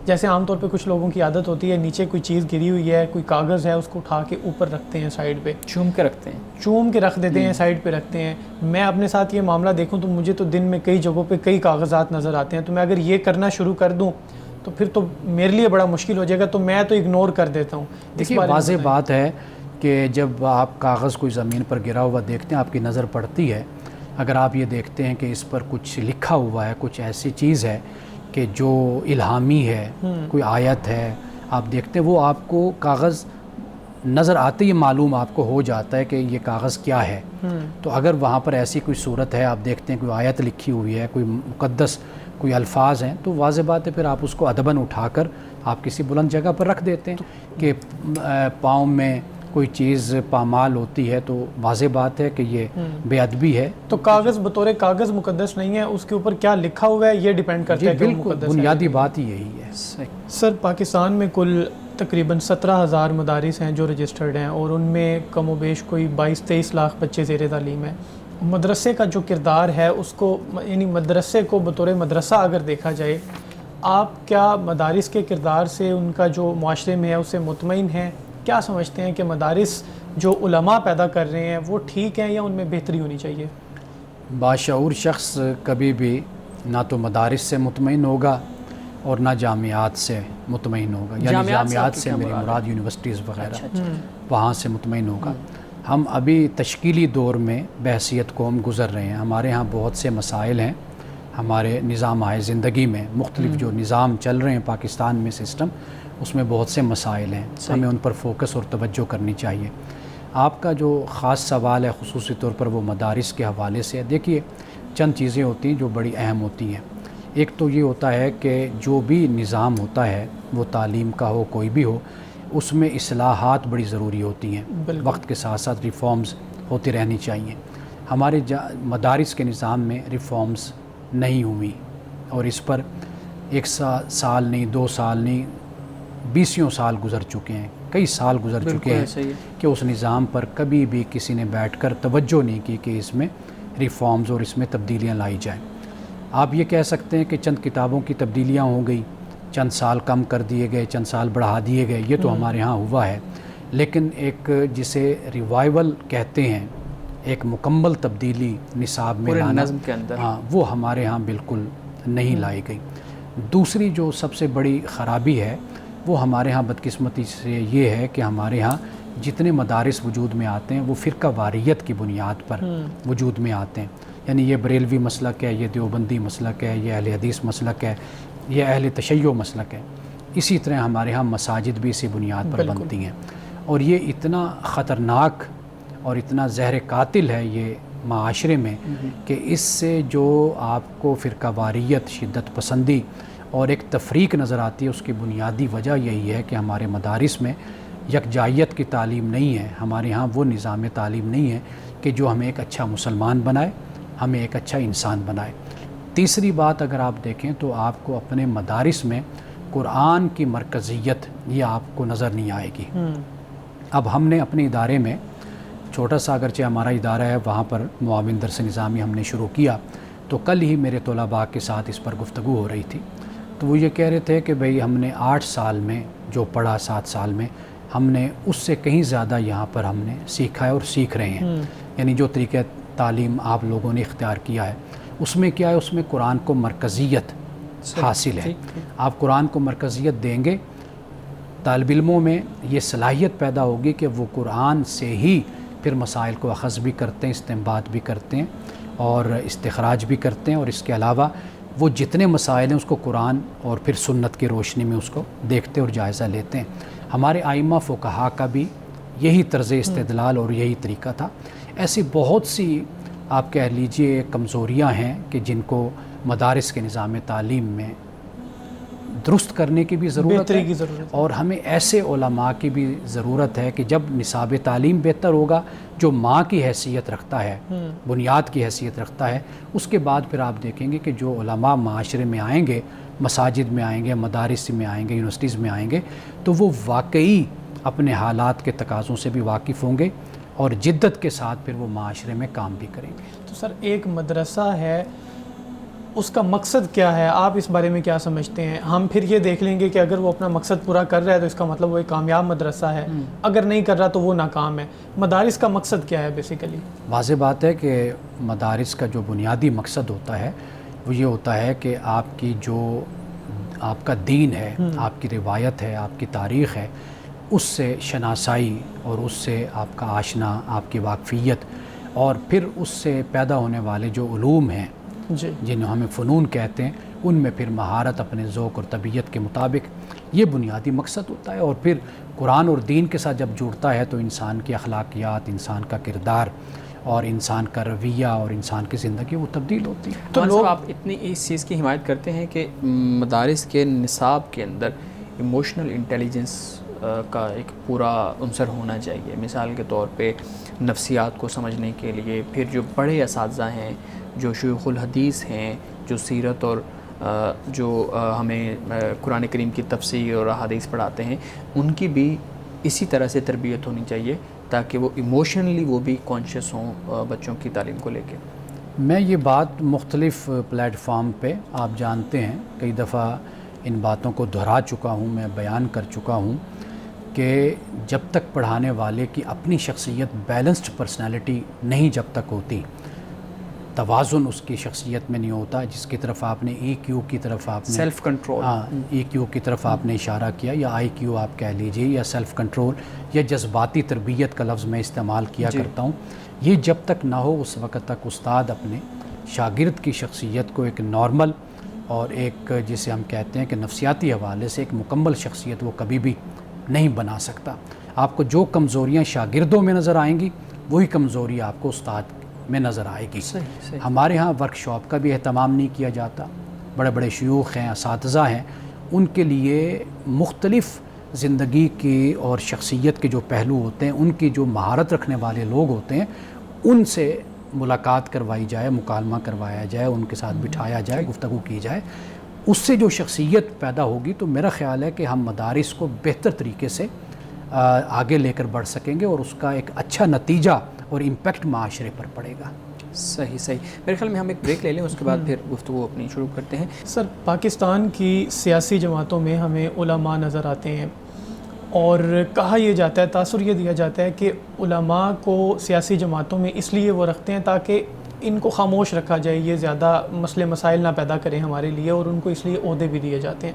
جیسے عام طور پہ کچھ لوگوں کی عادت ہوتی ہے نیچے کوئی چیز گری ہوئی ہے، کوئی کاغذ ہے، اس کو اٹھا کے اوپر رکھتے ہیں، سائیڈ پہ چوم کے رکھ دیتے ہیں، سائیڈ پہ رکھتے ہیں۔ میں اپنے ساتھ یہ معاملہ دیکھوں تو مجھے تو دن میں کئی جگہوں پہ کئی کاغذات نظر آتے ہیں، تو میں اگر یہ کرنا شروع کر دوں تو پھر تو میرے لیے بڑا مشکل ہو جائے گا، تو میں تو اگنور کر دیتا ہوں۔ دیکھیے واضح بات ہے کہ جب آپ کاغذ کوئی زمین پر گرا ہوا دیکھتے ہیں، آپ کی نظر پڑتی ہے، اگر آپ یہ دیکھتے ہیں کہ اس پر کچھ لکھا ہوا ہے، کچھ ایسی چیز ہے کہ جو الہامی ہے، کوئی آیت ہے، آپ دیکھتے ہیں وہ آپ کو کاغذ نظر آتے ہی معلوم آپ کو ہو جاتا ہے کہ یہ کاغذ کیا ہے۔ تو اگر وہاں پر ایسی کوئی صورت ہے، آپ دیکھتے ہیں کوئی آیت لکھی ہوئی ہے، کوئی مقدس کوئی الفاظ ہیں، تو واضح بات ہے پھر آپ اس کو ادباً اٹھا کر آپ کسی بلند جگہ پر رکھ دیتے ہیں۔ کہ پاؤں میں کوئی چیز پامال ہوتی ہے تو واضح بات ہے کہ یہ بے ادبی ہے۔ تو کاغذ بطور کاغذ مقدس نہیں ہے، اس کے اوپر کیا لکھا ہوا ہے یہ ڈیپینڈ کرتا ہے کہ وہ بالکل مقدس ہے۔ بنیادی بات ہی یہی ہے۔ سر، پاکستان میں کل تقریباً 17,000 مدارس ہیں جو رجسٹرڈ ہیں، اور ان میں کم و بیش کوئی 22-23 لاکھ بچے زیر تعلیم ہیں۔ مدرسے کا جو کردار ہے اس کو، یعنی مدرسے کو بطور مدرسہ اگر دیکھا جائے، آپ کیا مدارس کے کردار سے ان کا جو معاشرے میں ہے اس سے مطمئن ہیں؟ کیا سمجھتے ہیں کہ مدارس جو علماء پیدا کر رہے ہیں وہ ٹھیک ہیں یا ان میں بہتری ہونی چاہیے؟ باشعور شخص کبھی بھی نہ تو مدارس سے مطمئن ہوگا اور نہ جامعات سے مطمئن ہوگا، یعنی جامعات سے میری مراد یونیورسٹیز وغیرہ، وہاں سے مطمئن ہوگا۔ ہم ابھی تشکیلی دور میں بحیثیت قوم گزر رہے ہیں، ہمارے ہاں بہت سے مسائل ہیں، ہمارے نظام آئے زندگی میں مختلف جو نظام چل رہے ہیں پاکستان میں سسٹم، اس میں بہت سے مسائل ہیں، ہمیں ان پر فوکس اور توجہ کرنی چاہیے۔ آپ کا جو خاص سوال ہے خصوصی طور پر وہ مدارس کے حوالے سے ہے، دیکھیے چند چیزیں ہوتی ہیں جو بڑی اہم ہوتی ہیں۔ ایک تو یہ ہوتا ہے کہ جو بھی نظام ہوتا ہے وہ تعلیم کا ہو کوئی بھی ہو، اس میں اصلاحات بڑی ضروری ہوتی ہیں، وقت کے ساتھ ساتھ ریفارمز ہوتی رہنی چاہیے۔ ہمارے مدارس کے نظام میں ریفارمز نہیں ہوئی، اور اس پر ایک سال نہیں، 2 سال نہیں، 20 سال گزر چکے ہیں، کئی سال گزر چکے ہیں کہ اس نظام پر کبھی بھی کسی نے بیٹھ کر توجہ نہیں کی کہ اس میں ریفارمز اور اس میں تبدیلیاں لائی جائیں۔ آپ یہ کہہ سکتے ہیں کہ چند کتابوں کی تبدیلیاں ہو گئی، چند سال کم کر دیے گئے، چند سال بڑھا دیے گئے، یہ تو ہمارے ہاں ہوا ہے، لیکن ایک جسے ریوائول کہتے ہیں، ایک مکمل تبدیلی نصاب میں لانا، نظم کے اندر، ہاں وہ ہمارے ہاں بالکل نہیں لائی گئی۔ دوسری جو سب سے بڑی خرابی ہے وہ ہمارے ہاں بدقسمتی سے یہ ہے کہ ہمارے ہاں جتنے مدارس وجود میں آتے ہیں وہ فرقہ واریت کی بنیاد پر وجود میں آتے ہیں، یعنی یہ بریلوی مسلک ہے، یہ دیوبندی مسلک ہے، یہ اہل حدیث مسلک ہے، یہ اہل تشیع مسلک ہے۔ اسی طرح ہمارے ہاں مساجد بھی اسی بنیاد پر بنتی ہیں، اور یہ اتنا خطرناک اور اتنا زہر قاتل ہے یہ معاشرے میں کہ اس سے جو آپ کو فرقہ واریت، شدت پسندی اور ایک تفریق نظر آتی ہے، اس کی بنیادی وجہ یہی ہے کہ ہمارے مدارس میں یکجائیت کی تعلیم نہیں ہے، ہمارے ہاں وہ نظام تعلیم نہیں ہے کہ جو ہمیں ایک اچھا مسلمان بنائے، ہمیں ایک اچھا انسان بنائے۔ تیسری بات اگر آپ دیکھیں تو آپ کو اپنے مدارس میں قرآن کی مرکزیت یہ آپ کو نظر نہیں آئے گی۔ اب ہم نے اپنے ادارے میں چھوٹا سا اگرچہ ہمارا ادارہ ہے، وہاں پر معاون درس نظامی ہم نے شروع کیا، تو کل ہی میرے طلباء کے ساتھ اس پر گفتگو ہو رہی تھی، تو وہ یہ کہہ رہے تھے کہ بھئی ہم نے 8 سال میں جو پڑھا 7 سال میں ہم نے اس سے کہیں زیادہ یہاں پر ہم نے سیکھا ہے اور سیکھ رہے ہیں. یعنی جو طریقہ تعلیم آپ لوگوں نے اختیار کیا ہے اس میں کیا ہے، اس میں قرآن کو مرکزیت حاصل ہے. آپ قرآن کو مرکزیت دیں گے، طالب علموں میں یہ صلاحیت پیدا ہوگی کہ وہ قرآن سے ہی پھر مسائل کو اخذ بھی کرتے ہیں، استنباط بھی کرتے ہیں اور استخراج بھی کرتے ہیں، اور اس کے علاوہ وہ جتنے مسائل ہیں اس کو قرآن اور پھر سنت کی روشنی میں اس کو دیکھتے اور جائزہ لیتے ہیں. ہمارے ائمہ فقہا کا بھی یہی طرز استدلال اور یہی طریقہ تھا. ایسی بہت سی آپ کہہ لیجئے کمزوریاں ہیں کہ جن کو مدارس کے نظام تعلیم میں درست کرنے کی بھی ضرورت ہے، اور ہمیں ایسے علماء کی بھی ضرورت ہے کہ جب نصاب تعلیم بہتر ہوگا، جو ماں کی حیثیت رکھتا ہے، بنیاد کی حیثیت رکھتا ہے، اس کے بعد پھر آپ دیکھیں گے کہ جو علماء معاشرے میں آئیں گے، مساجد میں آئیں گے، مدارس میں آئیں گے، یونیورسٹیز میں آئیں گے، تو وہ واقعی اپنے حالات کے تقاضوں سے بھی واقف ہوں گے اور جدت کے ساتھ پھر وہ معاشرے میں کام بھی کریں گے. تو سر ایک مدرسہ ہے، اس کا مقصد کیا ہے؟ آپ اس بارے میں کیا سمجھتے ہیں؟ ہم پھر یہ دیکھ لیں گے کہ اگر وہ اپنا مقصد پورا کر رہا ہے تو اس کا مطلب وہ ایک کامیاب مدرسہ ہے، اگر نہیں کر رہا تو وہ ناکام ہے. مدارس کا مقصد کیا ہے بیسیکلی؟ واضح بات ہے کہ مدارس کا جو بنیادی مقصد ہوتا ہے وہ یہ ہوتا ہے کہ آپ کی جو آپ کا دین ہے، آپ کی روایت ہے، آپ کی تاریخ ہے، اس سے شناسائی اور اس سے آپ کا آشنا، آپ کی واقفیت، اور پھر اس سے پیدا ہونے والے جو علوم ہیں جنہیں ہمیں فنون کہتے ہیں، ان میں پھر مہارت اپنے ذوق اور طبیعت کے مطابق، یہ بنیادی مقصد ہوتا ہے. اور پھر قرآن اور دین کے ساتھ جب جڑتا ہے تو انسان کی اخلاقیات، انسان کا کردار اور انسان کا رویہ اور انسان کی زندگی وہ تبدیل ہوتی ہے. تو لوگ آپ اتنی اس چیز کی حمایت کرتے ہیں کہ مدارس کے نصاب کے اندر ایموشنل انٹیلیجنس کا ایک پورا عنصر ہونا چاہیے. مثال کے طور پہ نفسیات کو سمجھنے کے لیے پھر جو بڑے اساتذہ ہیں، جو شیوخ الحدیث ہیں، جو سیرت اور جو ہمیں قرآن کریم کی تفسیر اور احادیث پڑھاتے ہیں، ان کی بھی اسی طرح سے تربیت ہونی چاہیے تاکہ وہ ایموشنلی وہ بھی کانشیس ہوں بچوں کی تعلیم کو لے کے. میں یہ بات مختلف پلیٹ فارم پہ آپ جانتے ہیں کئی دفعہ ان باتوں کو دہرا چکا ہوں، میں بیان کر چکا ہوں کہ جب تک پڑھانے والے کی اپنی شخصیت بیلنسڈ پرسنالٹی نہیں جب تک ہوتی، توازن اس کی شخصیت میں نہیں ہوتا، جس کی طرف آپ نے ای کیو کی طرف آپ نے سیلف کنٹرول، ای کیو کی طرف آپ نے اشارہ کیا، یا آئی کیو آپ کہہ لیجئے، یا سیلف کنٹرول، یا جذباتی تربیت کا لفظ میں استعمال کیا کرتا ہوں، یہ جب تک نہ ہو اس وقت تک استاد اپنے شاگرد کی شخصیت کو ایک نارمل اور ایک جسے ہم کہتے ہیں کہ نفسیاتی حوالے سے ایک مکمل شخصیت وہ کبھی بھی نہیں بنا سکتا. آپ کو جو کمزوریاں شاگردوں میں نظر آئیں گی وہی کمزوری آپ کو استاد میں نظر آئے گی. ہمارے ہاں ورک شاپ کا بھی اہتمام نہیں کیا جاتا. بڑے بڑے شیوخ ہیں، اساتذہ ہیں، ان کے لیے مختلف زندگی کی اور شخصیت کے جو پہلو ہوتے ہیں، ان کی جو مہارت رکھنے والے لوگ ہوتے ہیں، ان سے ملاقات کروائی جائے، مکالمہ کروایا جائے، ان کے ساتھ بٹھایا جائے، گفتگو کی جائے. اس سے جو شخصیت پیدا ہوگی تو میرا خیال ہے کہ ہم مدارس کو بہتر طریقے سے آگے لے کر بڑھ سکیں گے اور اس کا ایک اچھا نتیجہ اور امپیکٹ معاشرے پر پڑے گا. صحیح. میرے خیال میں ہم ایک بریک لے لیں، اس کے بعد پھر گفتگو اپنی شروع کرتے ہیں. سر، پاکستان کی سیاسی جماعتوں میں ہمیں علماء نظر آتے ہیں اور کہا یہ جاتا ہے، تاثر یہ دیا جاتا ہے کہ علماء کو سیاسی جماعتوں میں اس لیے وہ رکھتے ہیں تاکہ ان کو خاموش رکھا جائے، یہ زیادہ مسئلے مسائل نہ پیدا کریں ہمارے لیے، اور ان کو اس لیے عہدے بھی دیے جاتے ہیں.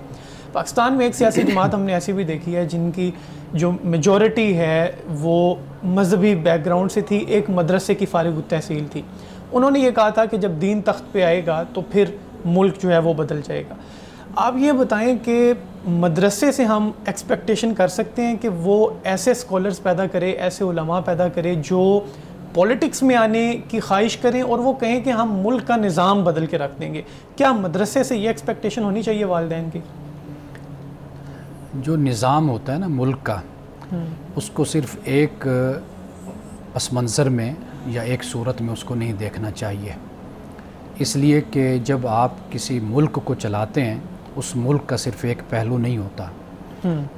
پاکستان میں ایک سیاسی جماعت ہم نے ایسی بھی دیکھی ہے جن کی جو میجورٹی ہے وہ مذہبی بیک گراؤنڈ سے تھی، ایک مدرسے کی فارغ التحصیل تھی. انہوں نے یہ کہا تھا کہ جب دین تخت پہ آئے گا تو پھر ملک جو ہے وہ بدل جائے گا. آپ یہ بتائیں کہ مدرسے سے ہم ایکسپیکٹیشن کر سکتے ہیں کہ وہ ایسے اسکالرز پیدا کرے، ایسے علماء پیدا کرے جو پولیٹکس میں آنے کی خواہش کریں اور وہ کہیں کہ ہم ملک کا نظام بدل کے رکھ دیں گے؟ کیا مدرسے سے یہ ایکسپیکٹیشن ہونی چاہیے والدین کی؟ جو نظام ہوتا ہے نا ملک کا، اس کو صرف ایک پس منظر میں یا ایک صورت میں اس کو نہیں دیکھنا چاہیے. اس لیے کہ جب آپ کسی ملک کو چلاتے ہیں، اس ملک کا صرف ایک پہلو نہیں ہوتا.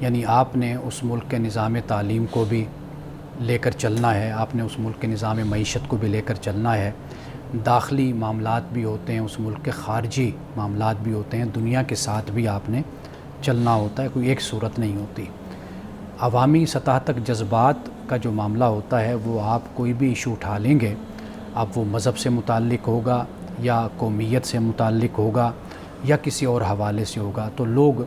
یعنی آپ نے اس ملک کے نظام تعلیم کو بھی لے کر چلنا ہے، آپ نے اس ملک کے نظام معیشت کو بھی لے کر چلنا ہے، داخلی معاملات بھی ہوتے ہیں، اس ملک کے خارجی معاملات بھی ہوتے ہیں، دنیا کے ساتھ بھی آپ نے چلنا ہوتا ہے، کوئی ایک صورت نہیں ہوتی۔ عوامی سطح تک جذبات کا جو معاملہ ہوتا ہے وہ آپ کوئی بھی ایشو اٹھا لیں گے، اب وہ مذہب سے متعلق ہوگا یا قومیت سے متعلق ہوگا یا کسی اور حوالے سے ہوگا، تو لوگ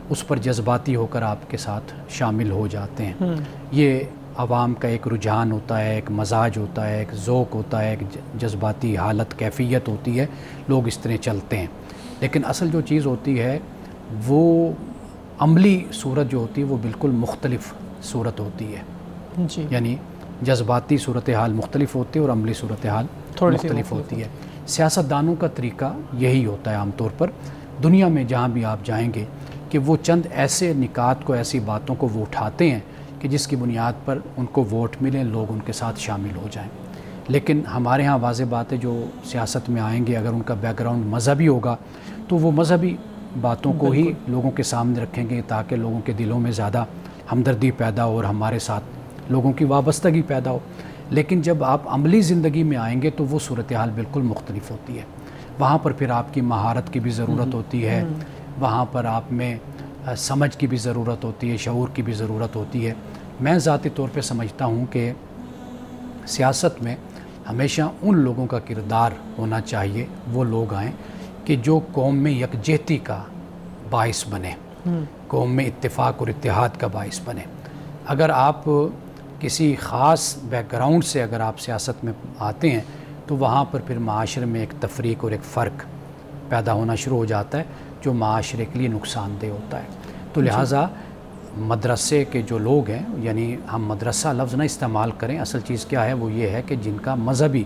اس پر جذباتی ہو کر آپ کے ساتھ شامل ہو جاتے ہیں۔ یہ عوام کا ایک رجحان ہوتا ہے، ایک مزاج ہوتا ہے، ایک ذوق ہوتا ہے، ایک جذباتی حالت کیفیت ہوتی ہے، لوگ اس طرح چلتے ہیں۔ لیکن اصل جو چیز ہوتی ہے وہ عملی صورت جو ہوتی ہے وہ بالکل مختلف صورت ہوتی ہے، جی، یعنی جذباتی صورتحال مختلف ہوتی ہے اور عملی صورتحال مختلف ہوتی ہے۔ سیاستدانوں کا طریقہ یہی ہوتا ہے عام طور پر دنیا میں جہاں بھی آپ جائیں گے کہ وہ چند ایسے نکات کو، ایسی باتوں کو وہ اٹھاتے ہیں کہ جس کی بنیاد پر ان کو ووٹ ملیں، لوگ ان کے ساتھ شامل ہو جائیں۔ لیکن ہمارے ہاں واضح بات ہے، جو سیاست میں آئیں گے اگر ان کا بیک گراؤنڈ مذہبی ہوگا تو وہ مذہبی باتوں کو ہی لوگوں کے سامنے رکھیں گے تاکہ لوگوں کے دلوں میں زیادہ ہمدردی پیدا ہو اور ہمارے ساتھ لوگوں کی وابستگی پیدا ہو۔ لیکن جب آپ عملی زندگی میں آئیں گے تو وہ صورتحال بالکل مختلف ہوتی ہے۔ وہاں پر پھر آپ کی مہارت کی بھی ضرورت ہوتی ہے، وہاں پر آپ میں سمجھ کی بھی ضرورت ہوتی ہے، شعور کی بھی ضرورت ہوتی ہے۔ میں ذاتی طور پہ سمجھتا ہوں کہ سیاست میں ہمیشہ ان لوگوں کا کردار ہونا چاہیے، وہ لوگ آئیں کہ جو قوم میں یکجہتی کا باعث بنے، قوم میں اتفاق اور اتحاد کا باعث بنے۔ اگر آپ کسی خاص بیک گراؤنڈ سے اگر آپ سیاست میں آتے ہیں تو وہاں پر پھر معاشرے میں ایک تفریق اور ایک فرق پیدا ہونا شروع ہو جاتا ہے جو معاشرے کے لیے نقصان دہ ہوتا ہے۔ تو لہٰذا مدرسے کے جو لوگ ہیں، یعنی ہم مدرسہ لفظ نہ استعمال کریں، اصل چیز کیا ہے وہ یہ ہے کہ جن کا مذہبی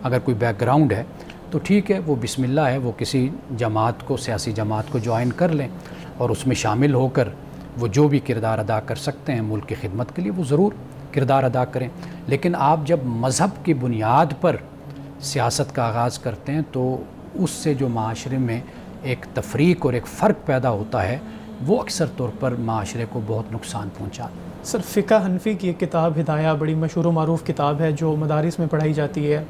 اگر کوئی بیک گراؤنڈ ہے تو ٹھیک ہے، وہ بسم اللہ ہے، وہ کسی جماعت کو، سیاسی جماعت کو جوائن کر لیں اور اس میں شامل ہو کر وہ جو بھی کردار ادا کر سکتے ہیں ملک کی خدمت کے لیے وہ ضرور کردار ادا کریں۔ لیکن آپ جب مذہب کی بنیاد پر سیاست کا آغاز کرتے ہیں تو اس سے جو معاشرے میں ایک تفریق اور ایک فرق پیدا ہوتا ہے وہ اکثر طور پر معاشرے کو بہت نقصان پہنچاتا ہے۔ سر، فقہ حنفی کی ایک کتاب ہدایہ بڑی مشہور و معروف کتاب ہے جو مدارس میں پڑھائی جاتی ہے۔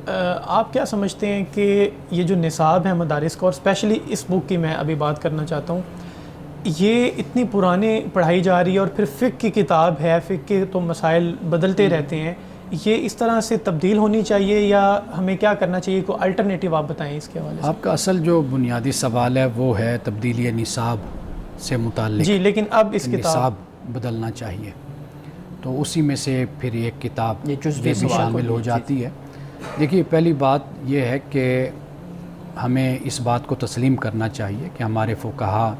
آپ کیا سمجھتے ہیں کہ یہ جو نصاب ہے مدارس کا، اور اسپیشلی اس بک کی میں ابھی بات کرنا چاہتا ہوں، یہ اتنی پرانے پڑھائی جا رہی ہے اور پھر فقہ کی کتاب ہے، فقہ کے تو مسائل بدلتے رہتے ہیں، یہ اس طرح سے تبدیل ہونی چاہیے یا ہمیں کیا کرنا چاہیے؟ کوئی الٹرنیٹیو آپ بتائیں اس کے حوالے سے۔ آپ کا اصل جو بنیادی سوال ہے وہ ہے تبدیلی نصاب سے متعلق۔ جی، لیکن اب اس نصاب بدلنا چاہیے تو اسی میں سے پھر ایک کتاب یہ بھی شامل ہو جاتی ہے۔ دیکھیے، پہلی بات یہ ہے کہ ہمیں اس بات کو تسلیم کرنا چاہیے کہ ہمارے فقہا،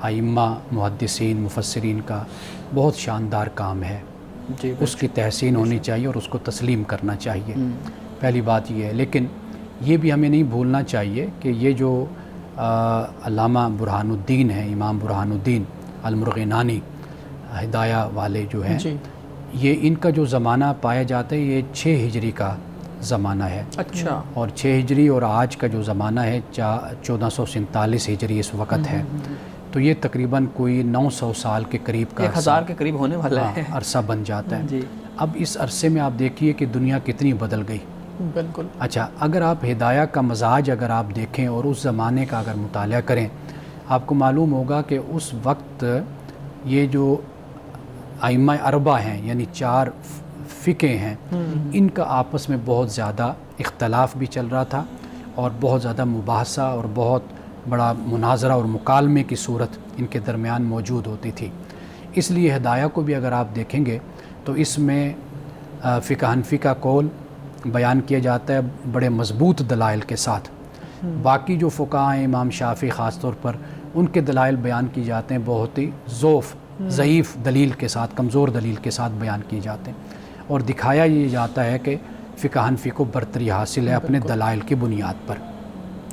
ائمہ، محدثین، مفسرین کا بہت شاندار کام ہے، جی، اس کی تحسین ہونی چاہیے اور اس کو تسلیم کرنا چاہیے۔ پہلی بات یہ ہے، لیکن یہ بھی ہمیں نہیں بھولنا چاہیے کہ یہ جو علامہ برہان الدین ہیں، امام برہان الدین المرغینانی ہدایہ والے جو ہیں، یہ ان کا جو زمانہ پایا جاتا ہے یہ 6 ہجری کا زمانہ ہے۔ اچھا۔ اور 6 ہجری اور آج کا جو زمانہ ہے 1447 ہجری اس وقت ہے، تو یہ تقریباً کوئی 900 سال کے قریب کا 1000 کے قریب ہونے والا ہے عرصہ بن جاتا ہے۔ جی۔ اب اس عرصے میں آپ دیکھیے کہ دنیا کتنی بدل گئی۔ بالکل۔ اچھا، اگر آپ ہدایہ کا مزاج اگر آپ دیکھیں اور اس زمانے کا اگر مطالعہ کریں، آپ کو معلوم ہوگا کہ اس وقت یہ جو ائمہ اربعہ ہیں، یعنی 4 فقہ ہیں، ان کا آپس میں بہت زیادہ اختلاف بھی چل رہا تھا اور بہت زیادہ مباحثہ اور بہت بڑا مناظرہ اور مکالمے کی صورت ان کے درمیان موجود ہوتی تھی۔ اس لیے ہدایہ کو بھی اگر آپ دیکھیں گے تو اس میں فقہ حنفی کا قول بیان کیا جاتا ہے بڑے مضبوط دلائل کے ساتھ۔ باقی جو فقہاء ہیں، امام شافعی خاص طور پر، ان کے دلائل بیان کی جاتے ہیں بہت ہی ضعیف دلیل کے ساتھ، کمزور دلیل کے ساتھ بیان کیے جاتے ہیں، اور دکھایا یہ جاتا ہے کہ فقہ حنفی کو برتری حاصل ہے اپنے دلائل کی بنیاد پر۔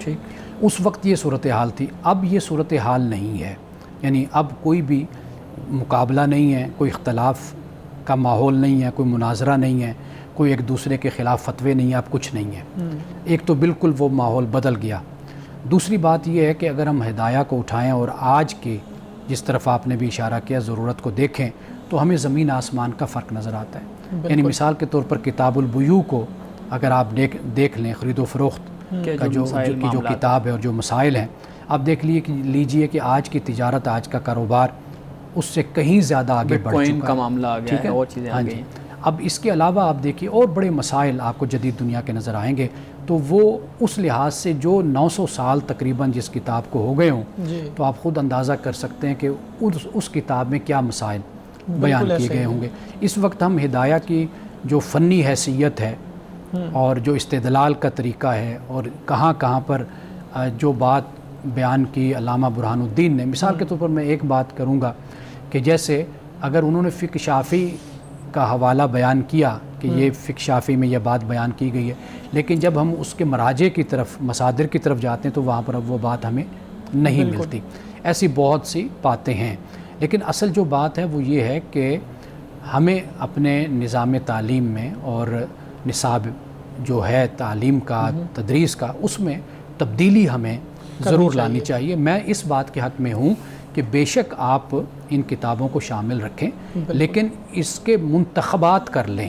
ٹھیک۔ اس وقت یہ صورتحال تھی، اب یہ صورتحال نہیں ہے، یعنی اب کوئی بھی مقابلہ نہیں ہے، کوئی اختلاف کا ماحول نہیں ہے، کوئی مناظرہ نہیں ہے، کوئی ایک دوسرے کے خلاف فتوے نہیں ہیں، اب کچھ نہیں ہے۔ ایک تو بالکل وہ ماحول بدل گیا۔ دوسری بات یہ ہے کہ اگر ہم ہدایہ کو اٹھائیں اور آج کی جس طرف آپ نے بھی اشارہ کیا ضرورت کو دیکھیں تو ہمیں زمین آسمان کا فرق نظر آتا ہے. یعنی مثال کے طور پر کتاب البیوع کو اگر آپ دیکھ لیں، خرید و فروخت کا جو کتاب ہے اور جو مسائل ہیں، آپ دیکھ لیجئے کہ آج کی تجارت، آج کا کاروبار اس سے کہیں زیادہ آگے بڑھ چکا ہے. کا معاملہ آ گیا ہے، اور چیزیں آ گئی ہیں. اب اس کے علاوہ آپ دیکھیے اور بڑے مسائل آپ کو جدید دنیا کے نظر آئیں گے، تو وہ اس لحاظ سے جو 900 سال تقریباً جس کتاب کو ہو گئے ہوں، تو آپ خود اندازہ کر سکتے ہیں کہ اس کتاب میں کیا مسائل بیان کیے گئے ہوں گے. اس وقت ہم ہدایہ کی جو فنی حیثیت ہے اور جو استدلال کا طریقہ ہے اور کہاں کہاں پر جو بات بیان کی علامہ برہان الدین نے، مثال کے طور پر میں ایک بات کروں گا کہ جیسے اگر انہوں نے فقہ شافعی کا حوالہ بیان کیا کہ یہ فقہ شافعی میں یہ بات بیان کی گئی ہے، لیکن جب ہم اس کے مراجع کی طرف، مصادر کی طرف جاتے ہیں تو وہاں پر اب وہ بات ہمیں نہیں ملتی. ایسی بہت سی باتیں ہیں، لیکن اصل جو بات ہے وہ یہ ہے کہ ہمیں اپنے نظام تعلیم میں اور نصاب جو ہے تعلیم کا، تدریس کا، اس میں تبدیلی ہمیں ضرور لانی چاہیے. میں اس بات کے حق میں ہوں کہ بے شک آپ ان کتابوں کو شامل رکھیں، لیکن اس کے منتخبات کر لیں،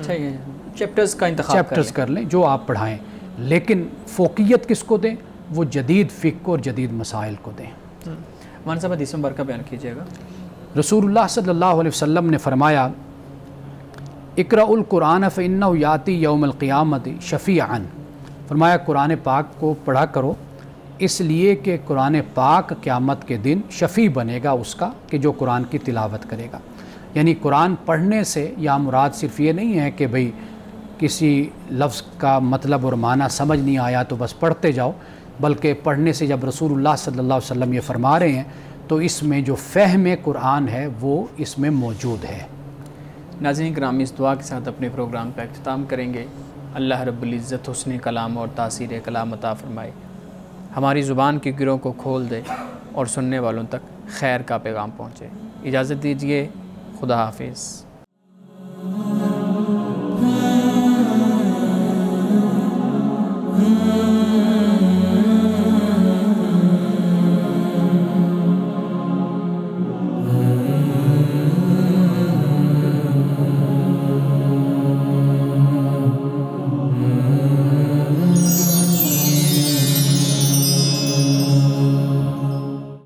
چیپٹرز کا انتخاب کر لیں جو آپ پڑھائیں، لیکن فوقیت کس کو دیں؟ وہ جدید فقہ اور جدید مسائل کو دیں. مولانا صاحب حدیث مبارکہ بیان کیجیے گا. رسول اللہ صلی اللہ علیہ وسلم نے فرمایا، اقرأ القرآن فإنہ یاتی یوم القیامت شفیعاً. فرمایا قرآن پاک کو پڑھا کرو اس لیے کہ قرآن پاک قیامت کے دن شفیع بنے گا اس کا کہ جو قرآن کی تلاوت کرے گا. یعنی قرآن پڑھنے سے یا مراد صرف یہ نہیں ہے کہ بھئی کسی لفظ کا مطلب اور معنی سمجھ نہیں آیا تو بس پڑھتے جاؤ، بلکہ پڑھنے سے جب رسول اللہ صلی اللہ علیہ وسلم یہ فرما رہے ہیں تو اس میں جو فہم قرآن ہے وہ اس میں موجود ہے. ناظرین گرامی، اس دعا کے ساتھ اپنے پروگرام کا اختتام کریں گے. اللہ رب العزت حسن کلام اور تاثیر کلام عطا فرمائے، ہماری زبان کی گروں کو کھول دے اور سننے والوں تک خیر کا پیغام پہنچے. اجازت دیجیے، خدا حافظ.